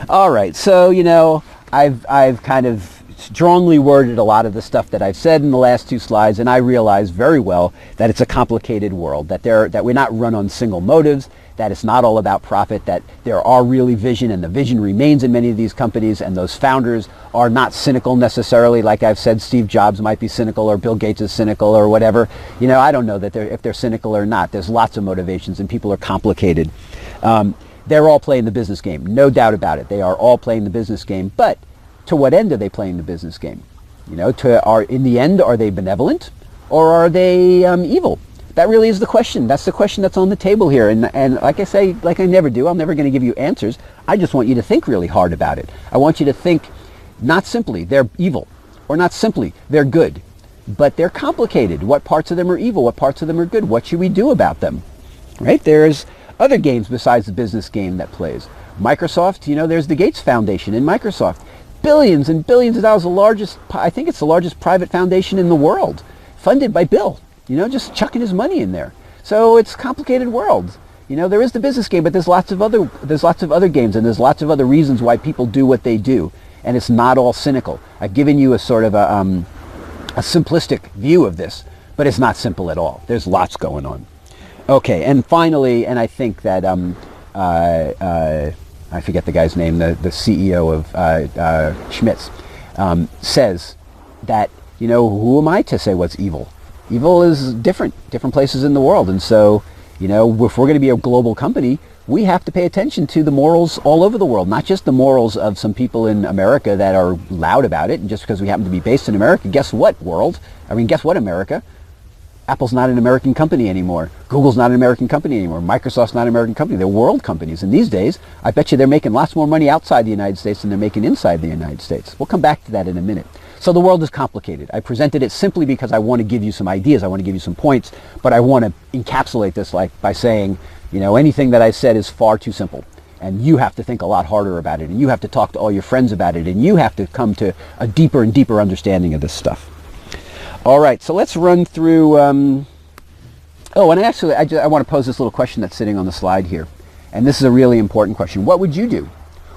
All right, so I've kind of strongly worded a lot of the stuff that I've said in the last two slides, and I realize very well that it's a complicated world, that we're not run on single motives, that it's not all about profit, that there are really vision, and the vision remains in many of these companies, and those founders are not cynical necessarily. Like I've said, Steve Jobs might be cynical, or Bill Gates is cynical, or whatever. I don't know that if they're cynical or not. There's lots of motivations, and people are complicated. They're all playing the business game, no doubt about it. They are all playing the business game, but to what end are they playing the business game? In the end, are they benevolent, or are they evil? That really is the question. That's the question that's on the table here. And like I say, like I never do, I'm never going to give you answers. I just want you to think really hard about it. I want you to think not simply they're evil, or not simply they're good, but they're complicated. What parts of them are evil? What parts of them are good? What should we do about them? Right? There's other games besides the business game that plays. Microsoft, there's the Gates Foundation in Microsoft. Billions and billions of dollars, I think it's the largest private foundation in the world, funded by Bill, just chucking his money in there. So it's a complicated world. There is the business game, but there's lots of other games, and there's lots of other reasons why people do what they do. And it's not all cynical. I've given you a sort of a simplistic view of this, but it's not simple at all. There's lots going on. Okay, and finally, and I think that I forget the guy's name, the CEO of Schmitz, says that, who am I to say what's evil? Evil is different places in the world. And so, if we're going to be a global company, we have to pay attention to the morals all over the world, not just the morals of some people in America that are loud about it. And just because we happen to be based in America, guess what, world? Guess what, America? Apple's not an American company anymore. Google's not an American company anymore. Microsoft's not an American company. They're world companies. And these days, I bet you they're making lots more money outside the United States than they're making inside the United States. We'll come back to that in a minute. So the world is complicated. I presented it simply because I want to give you some ideas. I want to give you some points. But I want to encapsulate this by saying, anything that I said is far too simple. And you have to think a lot harder about it. And you have to talk to all your friends about it. And you have to come to a deeper and deeper understanding of this stuff. All right, so let's run through, and actually I want to pose this little question that's sitting on the slide here. And this is a really important question. What would you do?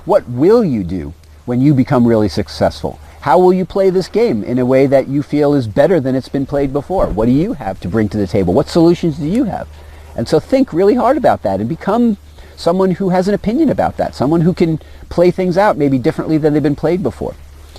What will you do when you become really successful? How will you play this game in a way that you feel is better than it's been played before? What do you have to bring to the table? What solutions do you have? And so think really hard about that and become someone who has an opinion about that, someone who can play things out maybe differently than they've been played before.